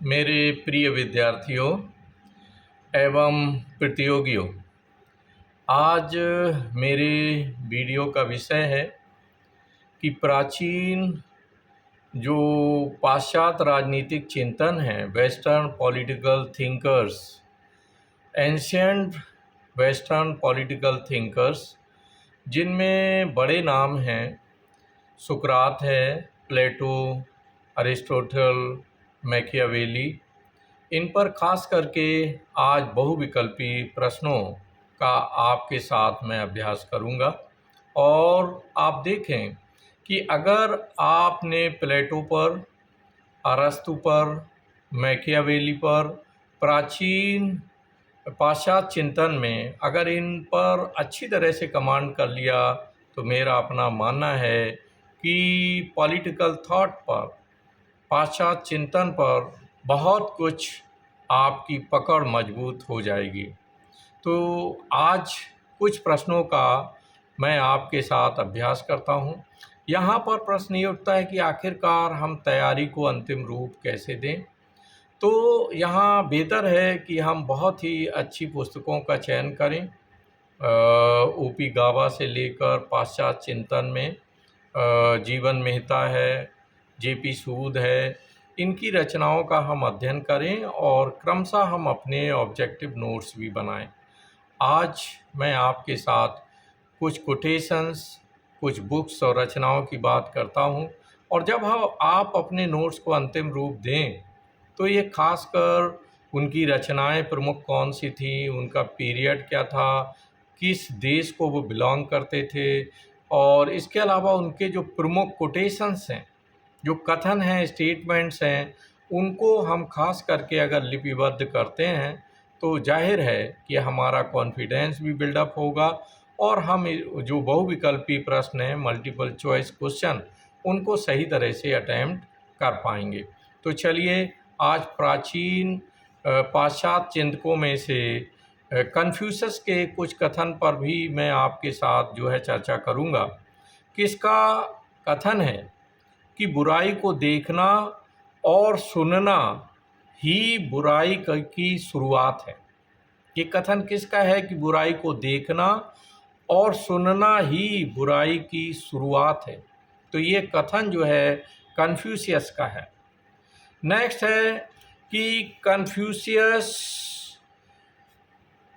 मेरे प्रिय विद्यार्थियों एवं प्रतियोगियों, आज मेरे वीडियो का विषय है कि प्राचीन जो पाश्चात्य राजनीतिक चिंतन है, western political thinkers, ancient western political thinkers, जिनमें बड़े नाम हैं, सुकरात है, प्लेटो, अरिस्टोटल, मैकियावेली। इन पर खास करके आज बहुविकल्पी प्रश्नों का आपके साथ मैं अभ्यास करूंगा। और आप देखें कि अगर आपने प्लेटो पर, अरस्तु पर, मैकियावेली पर, प्राचीन पाश्चात्य चिंतन में अगर इन पर अच्छी तरह से कमांड कर लिया, तो मेरा अपना मानना है कि पॉलिटिकल थॉट पर, पाश्चात्य चिंतन पर बहुत कुछ आपकी पकड़ मजबूत हो जाएगी। तो आज कुछ प्रश्नों का मैं आपके साथ अभ्यास करता हूँ। यहाँ पर प्रश्न ये उठता है कि आखिरकार हम तैयारी को अंतिम रूप कैसे दें। तो यहाँ बेहतर है कि हम बहुत ही अच्छी पुस्तकों का चयन करें। ओ.पी. गाबा से लेकर पाश्चात्य चिंतन में जीवन मेहता है, जे.पी. सूद है, इनकी रचनाओं का हम अध्ययन करें और क्रमशः हम अपने ऑब्जेक्टिव नोट्स भी बनाएं। आज मैं आपके साथ कुछ कोटेशंस, कुछ बुक्स और रचनाओं की बात करता हूं, और जब आप अपने नोट्स को अंतिम रूप दें तो ये खासकर उनकी रचनाएं प्रमुख कौन सी थी, उनका पीरियड क्या था, किस देश को वो बिलोंग करते थे, और इसके अलावा उनके जो प्रमुख कोटेशंस हैं, जो कथन हैं, स्टेटमेंट्स हैं, उनको हम खास करके अगर लिपिबद्ध करते हैं तो जाहिर है कि हमारा कॉन्फिडेंस भी बिल्डअप होगा और हम जो बहुविकल्पी प्रश्न हैं, मल्टीपल चॉइस क्वेश्चन, उनको सही तरह से अटेम्प्ट कर पाएंगे। तो चलिए आज प्राचीन पाश्चात्य चिंतकों में से कन्फ्यूशस के कुछ कथन पर भी मैं आपके साथ जो है चर्चा करूँगा। किसका कथन है कि बुराई को देखना और सुनना ही बुराई की शुरुआत है। ये कथन किसका है कि बुराई को देखना और सुनना ही बुराई की शुरुआत है। तो ये कथन जो है कन्फ्यूशियस का है। नेक्स्ट है कि कन्फ्यूशियस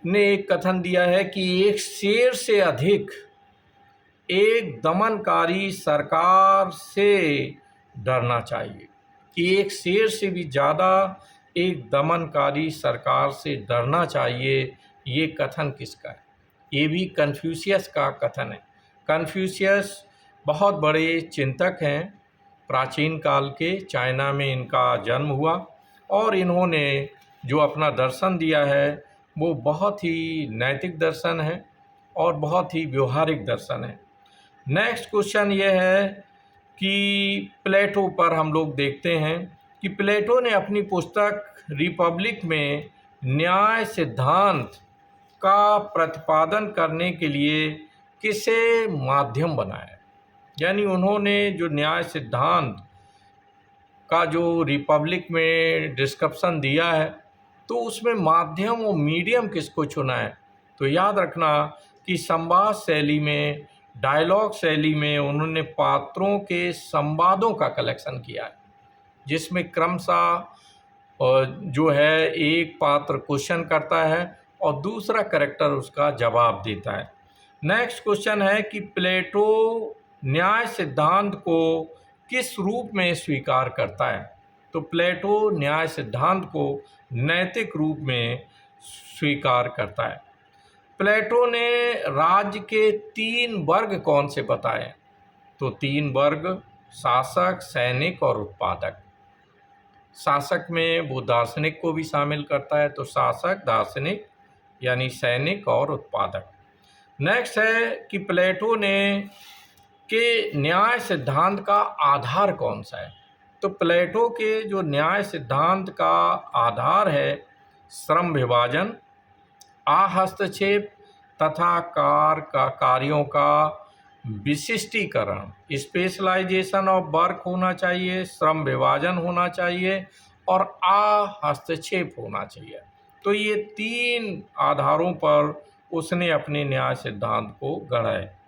ने एक कथन दिया है कि एक शेर से अधिक एक दमनकारी सरकार से डरना चाहिए, कि एक शेर से भी ज़्यादा एक दमनकारी सरकार से डरना चाहिए। ये कथन किसका है? ये भी कन्फ्यूशियस का कथन है। कन्फ्यूशियस बहुत बड़े चिंतक हैं, प्राचीन काल के, चाइना में इनका जन्म हुआ और इन्होंने जो अपना दर्शन दिया है वो बहुत ही नैतिक दर्शन है और बहुत ही व्यवहारिक दर्शन है। नेक्स्ट क्वेश्चन ये है कि प्लेटो पर हम लोग देखते हैं कि प्लेटो ने अपनी पुस्तक रिपब्लिक में न्याय सिद्धांत का प्रतिपादन करने के लिए किसे माध्यम बनाया। यानी उन्होंने जो न्याय सिद्धांत का जो रिपब्लिक में डिस्क्रिप्शन दिया है, तो उसमें माध्यम और मीडियम किसको चुना है। तो याद रखना कि संवाद शैली में, डायलॉग शैली में उन्होंने पात्रों के संवादों का कलेक्शन किया है, जिसमें क्रमशः जो है एक पात्र क्वेश्चन करता है और दूसरा कैरेक्टर उसका जवाब देता है। नेक्स्ट क्वेश्चन है कि प्लेटो न्याय सिद्धांत को किस रूप में स्वीकार करता है। तो प्लेटो न्याय सिद्धांत को नैतिक रूप में स्वीकार करता है। प्लेटो ने राज्य के 3 वर्ग कौन से बताए। तो 3 वर्ग, शासक, सैनिक और उत्पादक। शासक में वो दार्शनिक को भी शामिल करता है, तो शासक, दार्शनिक यानी सैनिक और उत्पादक। नेक्स्ट है कि प्लेटो ने के न्याय सिद्धांत का आधार कौन सा है। तो प्लेटो के जो न्याय सिद्धांत का आधार है, श्रम विभाजन, अहस्तक्षेप तथा कार्यों का विशिष्टीकरण, स्पेशलाइजेशन ऑफ वर्क होना चाहिए, श्रम विभाजन होना चाहिए और हस्तक्षेप होना चाहिए। तो ये 3 आधारों पर उसने अपने न्याय सिद्धांत को गढ़ा है।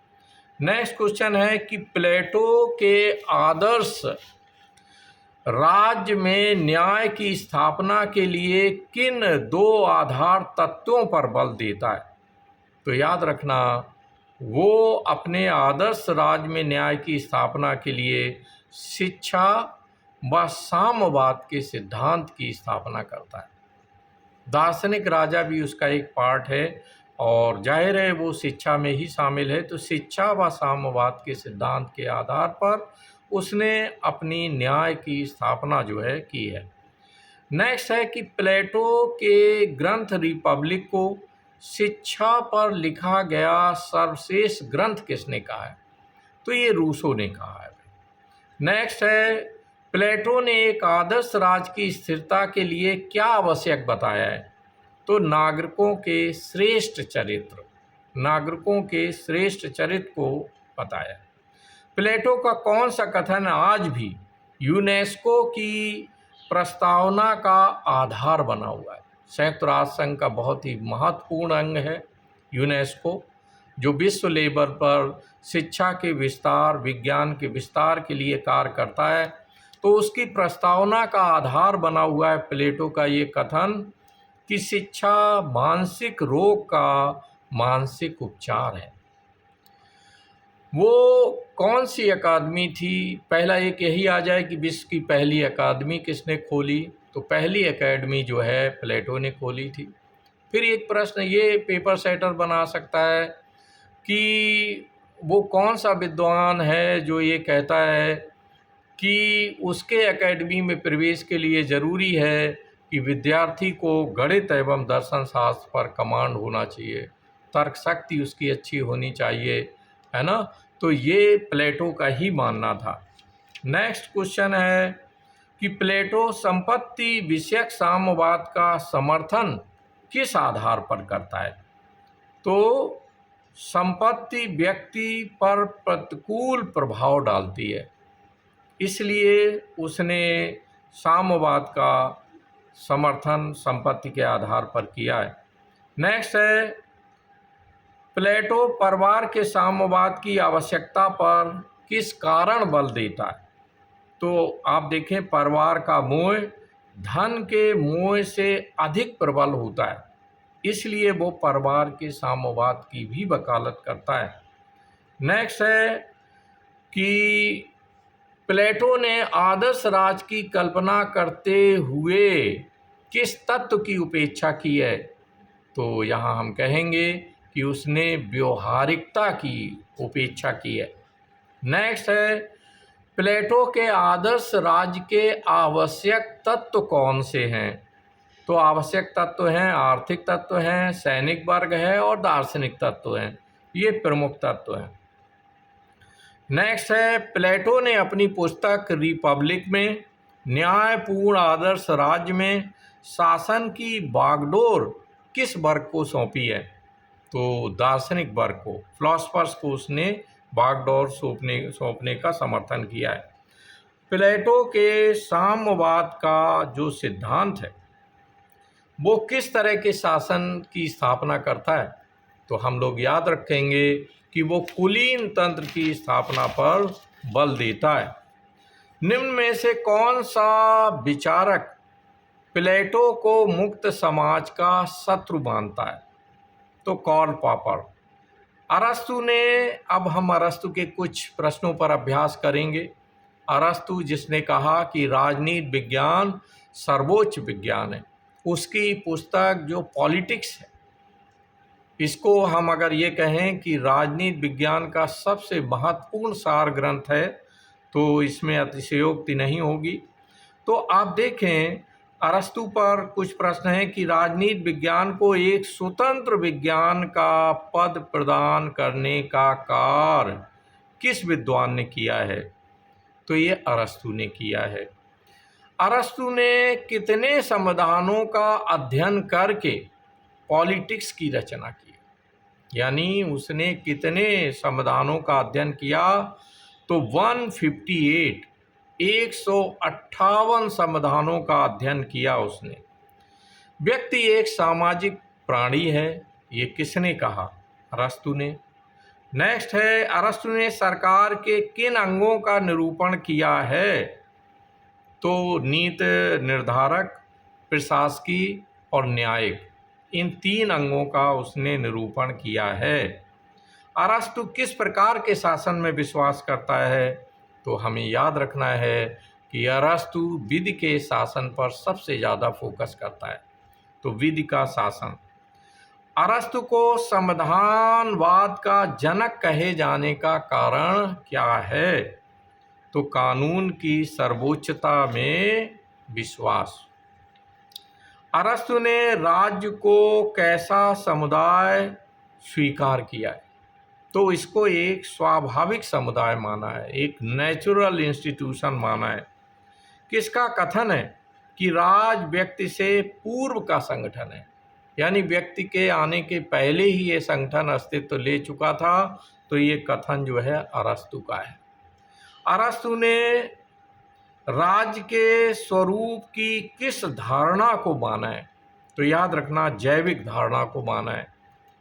नेक्स्ट क्वेश्चन है कि प्लेटो के आदर्श राज्य में न्याय की स्थापना के लिए किन 2 आधार तत्वों पर बल देता है? तो याद रखना, वो अपने आदर्श राज्य में न्याय की स्थापना के लिए शिक्षा व साम्यवाद के सिद्धांत की स्थापना करता है। दार्शनिक राजा भी उसका एक पार्ट है और जाहिर है वो शिक्षा में ही शामिल है। तो शिक्षा व साम्यवाद के सिद्धांत के आधार पर उसने अपनी न्याय की स्थापना जो है की है। नेक्स्ट है कि प्लेटो के ग्रंथ रिपब्लिक को शिक्षा पर लिखा गया सर्वश्रेष्ठ ग्रंथ किसने कहा है? तो ये रूसो ने कहा है। नेक्स्ट है, प्लेटो ने एक आदर्श राज्य की स्थिरता के लिए क्या आवश्यक बताया है? तो नागरिकों के श्रेष्ठ चरित्र, नागरिकों के श्रेष्ठ चरित्र को बताया। प्लेटो का कौन सा कथन आज भी यूनेस्को की प्रस्तावना का आधार बना हुआ है? संयुक्त राष्ट्र संघ का बहुत ही महत्वपूर्ण अंग है यूनेस्को, जो विश्व लेवल पर शिक्षा के विस्तार, विज्ञान के विस्तार के लिए कार्य करता है। तो उसकी प्रस्तावना का आधार बना हुआ है प्लेटो का ये कथन कि शिक्षा मानसिक रोग का मानसिक उपचार है। वो कौन सी अकादमी थी? पहला एक यही आ जाए कि विश्व की पहली अकादमी किसने खोली? तो पहली अकेडमी जो है प्लेटो ने खोली थी। फिर एक प्रश्न ये पेपर सेटर बना सकता है कि वो कौन सा विद्वान है जो ये कहता है कि उसके एकेडमी में प्रवेश के लिए ज़रूरी है कि विद्यार्थी को गणित एवं दर्शन शास्त्र पर कमांड होना चाहिए, तर्क शक्ति उसकी अच्छी होनी चाहिए, है ना? तो ये प्लेटो का ही मानना था। नेक्स्ट क्वेश्चन है कि प्लेटो संपत्ति विषयक साम्यवाद का समर्थन किस आधार पर करता है? तो संपत्ति व्यक्ति पर प्रतिकूल प्रभाव डालती है, इसलिए उसने साम्यवाद का समर्थन संपत्ति के आधार पर किया है। नेक्स्ट है, प्लेटो परिवार के साम्यवाद की आवश्यकता पर किस कारण बल देता है? तो आप देखें, परिवार का मोह धन के मोह से अधिक प्रबल होता है, इसलिए वो परिवार के साम्यवाद की भी वकालत करता है। नेक्स्ट है कि प्लेटो ने आदर्श राज्य की कल्पना करते हुए किस तत्व की उपेक्षा की है? तो यहाँ हम कहेंगे कि उसने व्यवहारिकता की उपेक्षा की है। नेक्स्ट है, प्लेटो के आदर्श राज्य के आवश्यक तत्व कौन से हैं? तो आवश्यक तत्व हैं, आर्थिक तत्व हैं, सैनिक वर्ग है और दार्शनिक तत्व हैं। ये प्रमुख तत्व हैं। नेक्स्ट है, प्लेटो ने अपनी पुस्तक रिपब्लिक में न्यायपूर्ण आदर्श राज्य में शासन की बागडोर किस वर्ग को सौंपी है? तो दार्शनिक वर्ग को, फिलोसफर्स को उसने बागडोर सौंपने का समर्थन किया है। प्लेटो के साम्यवाद का जो सिद्धांत है वो किस तरह के शासन की स्थापना करता है? तो हम लोग याद रखेंगे कि वो कुलीन तंत्र की स्थापना पर बल देता है। निम्न में से कौन सा विचारक प्लेटो को मुक्त समाज का शत्रु मानता है? तो कार्ल पॉपर। अरस्तु ने, अब हम अरस्तु के कुछ प्रश्नों पर अभ्यास करेंगे। अरस्तु जिसने कहा कि राजनीति विज्ञान सर्वोच्च विज्ञान है, उसकी पुस्तक जो पॉलिटिक्स है, इसको हम अगर ये कहें कि राजनीति विज्ञान का सबसे महत्वपूर्ण सार ग्रंथ है, तो इसमें अतिशयोक्ति नहीं होगी। तो आप देखें, अरस्तु पर कुछ प्रश्न हैं कि राजनीति विज्ञान को एक स्वतंत्र विज्ञान का पद प्रदान करने का कार्य किस विद्वान ने किया है? तो ये अरस्तु ने किया है। अरस्तु ने कितने संविधानों का अध्ययन करके पॉलिटिक्स की रचना की? यानी उसने कितने संविधानों का अध्ययन किया? तो 158 158 समाधानों का अध्ययन किया उसने। व्यक्ति एक सामाजिक प्राणी है, ये किसने कहा? अरस्तु ने। नेक्स्ट है, अरस्तु ने सरकार के किन अंगों का निरूपण किया है? तो नीति निर्धारक, प्रशासकीय और न्यायिक, इन 3 अंगों का उसने निरूपण किया है। अरस्तु किस प्रकार के शासन में विश्वास करता है? तो हमें याद रखना है कि अरस्तु विधि के शासन पर सबसे ज़्यादा फोकस करता है। तो विधि का शासन। अरस्तु को संविधानवाद का जनक कहे जाने का कारण क्या है? तो कानून की सर्वोच्चता में विश्वास। अरस्तु ने राज्य को कैसा समुदाय स्वीकार किया है? तो इसको एक स्वाभाविक समुदाय माना है, एक नेचुरल इंस्टीट्यूशन माना है। किसका कथन है कि राज व्यक्ति से पूर्व का संगठन है, यानी व्यक्ति के आने के पहले ही ये संगठन अस्तित्व ले चुका था। तो ये कथन जो है अरस्तु का है। अरस्तु ने राज्य के स्वरूप की किस धारणा को माना है? तो याद रखना, जैविक धारणा को माना है।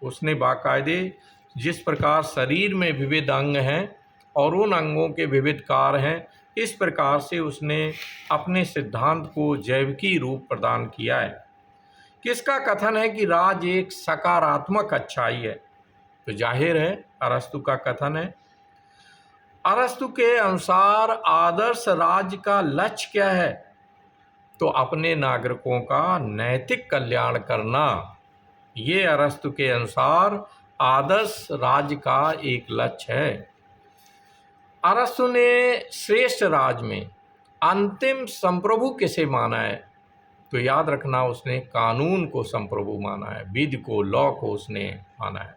उसने बाकायदे जिस प्रकार शरीर में विविध अंग हैं और उन अंगों के विविध कार्य हैं, इस प्रकार से उसने अपने सिद्धांत को जैविकी रूप प्रदान किया है। किसका कथन है कि राज एक सकारात्मक अच्छाई है? तो जाहिर है अरस्तु का कथन है। अरस्तु के अनुसार आदर्श राज्य का लक्ष्य क्या है? तो अपने नागरिकों का नैतिक कल्याण करना। ये अरस्तु के अनुसार आदर्श राज्य का एक लक्ष्य है। अरस्तु ने श्रेष्ठ राज्य में अंतिम संप्रभु किसे माना है? तो याद रखना, उसने कानून को संप्रभु माना है, विधि को, लॉ को उसने माना है।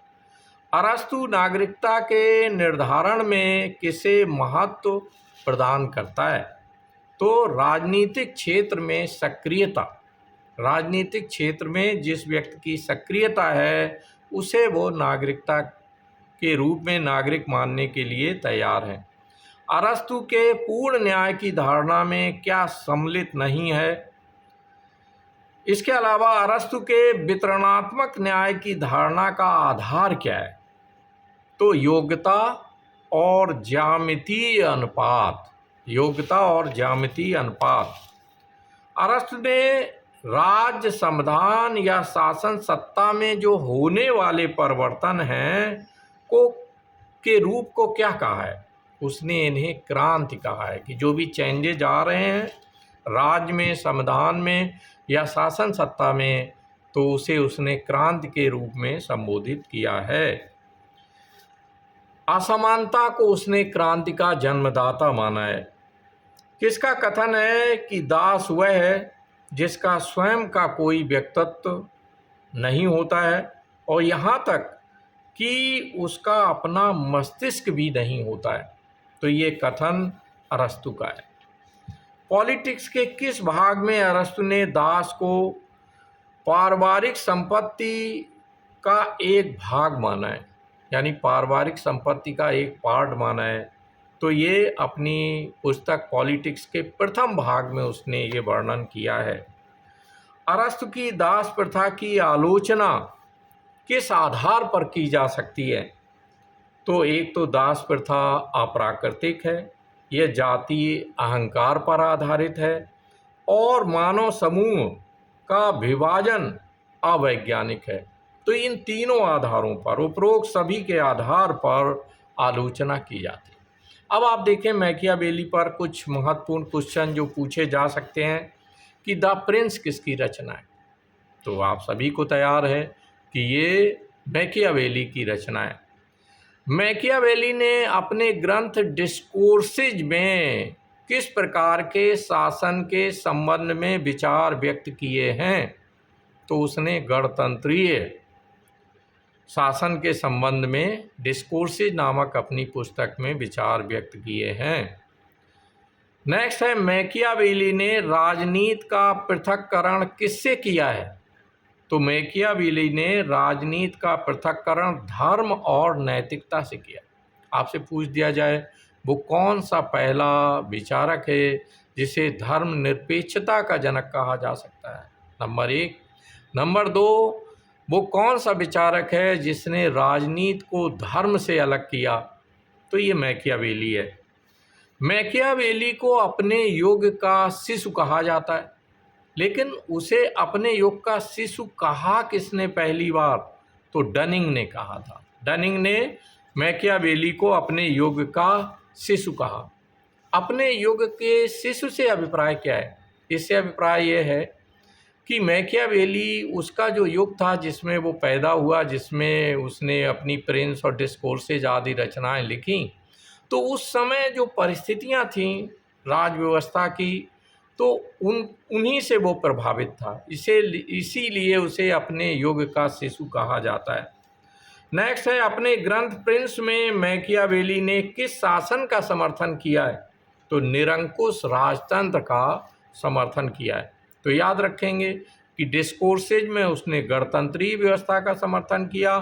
अरस्तु नागरिकता के निर्धारण में किसे महत्व प्रदान करता है? तो राजनीतिक क्षेत्र में सक्रियता। राजनीतिक क्षेत्र में जिस व्यक्ति की सक्रियता है उसे वो नागरिकता के रूप में नागरिक मानने के लिए तैयार है। अरस्तु के पूर्ण न्याय की धारणा में क्या सम्मिलित नहीं है? इसके अलावा अरस्तु के वितरणात्मक न्याय की धारणा का आधार क्या है? तो योग्यता और ज्यामितीय अनुपात। योग्यता और ज्यामितीय अनुपात। अरस्तु ने राज्य, संविधान या शासन सत्ता में जो होने वाले परिवर्तन हैं के रूप को क्या कहा है? उसने इन्हें क्रांति कहा है कि जो भी चेंजेज आ रहे हैं राज्य में, संविधान में या शासन सत्ता में, तो उसे उसने क्रांति के रूप में संबोधित किया है। असमानता को उसने क्रांति का जन्मदाता माना है। किसका कथन है कि दास वह है जिसका स्वयं का कोई व्यक्तित्व नहीं होता है और यहाँ तक कि उसका अपना मस्तिष्क भी नहीं होता है? तो ये कथन अरस्तु का है। पॉलिटिक्स के किस भाग में अरस्तु ने दास को पारिवारिक संपत्ति का एक भाग माना है, यानी पारिवारिक संपत्ति का एक पार्ट माना है? तो ये अपनी पुस्तक पॉलिटिक्स के प्रथम भाग में उसने ये वर्णन किया है। अरस्तु की दास प्रथा की आलोचना किस आधार पर की जा सकती है? तो एक तो दास प्रथा अप्राकृतिक है, यह जातीय अहंकार पर आधारित है और मानव समूह का विभाजन अवैज्ञानिक है। तो इन तीनों आधारों पर, उपरोक्त सभी के आधार पर आलोचना की जाती है। अब आप देखें मैकियावेली पर कुछ महत्वपूर्ण क्वेश्चन जो पूछे जा सकते हैं कि द प्रिंस किसकी रचना है? तो आप सभी को तैयार है कि ये मैकियावेली की रचना है। मैकियावेली ने अपने ग्रंथ डिस्कोर्सेज में किस प्रकार के शासन के संबंध में विचार व्यक्त किए हैं? तो उसने गणतंत्रीय शासन के संबंध में डिस्कोर्सेज नामक अपनी पुस्तक में विचार व्यक्त किए हैं। नेक्स्ट है, मैकियावेली ने राजनीति का पृथक्करण किससे किया है? तो मैकियावेली ने राजनीति का पृथक्करण धर्म और नैतिकता से किया। आपसे पूछ दिया जाए वो कौन सा पहला विचारक है जिसे धर्मनिरपेक्षता का जनक कहा जा सकता है? नंबर 1। नंबर 2, वो कौन सा विचारक है जिसने राजनीति को धर्म से अलग किया? तो ये मैकियावेली है। मैकियावेली को अपने युग का शिशु कहा जाता है, लेकिन उसे अपने युग का शिशु कहा किसने पहली बार? तो डनिंग ने कहा था। डनिंग ने मैकियावेली को अपने युग का शिशु कहा। अपने युग के शिशु से अभिप्राय क्या है? इससे अभिप्राय यह है कि मैकियावेली उसका जो युग था जिसमें वो पैदा हुआ, जिसमें उसने अपनी प्रिंस और डिस्कोर्सेज आदि रचनाएं लिखी, तो उस समय जो परिस्थितियां थीं राज व्यवस्था की, तो उन्हीं से वो प्रभावित था। इसीलिए उसे अपने युग का शिशु कहा जाता है। नेक्स्ट है, अपने ग्रंथ प्रिंस में मैकियावेली ने किस शासन का समर्थन किया है? तो निरंकुश राजतंत्र का समर्थन किया है। तो याद रखेंगे कि डिस्कोर्सेज में उसने गणतंत्रीय व्यवस्था का समर्थन किया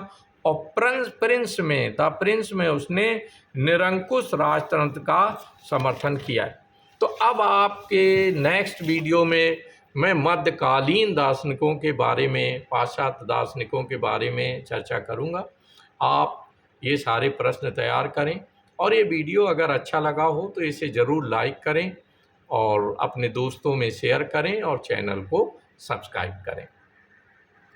और द प्रिंस में उसने निरंकुश राजतंत्र का समर्थन किया है। तो अब आपके नेक्स्ट वीडियो में मैं मध्यकालीन दार्शनिकों के बारे में, पाश्चात्य दार्शनिकों के बारे में चर्चा करूंगा। आप ये सारे प्रश्न तैयार करें और ये वीडियो अगर अच्छा लगा हो तो इसे ज़रूर लाइक करें और अपने दोस्तों में शेयर करें और चैनल को सब्सक्राइब करें।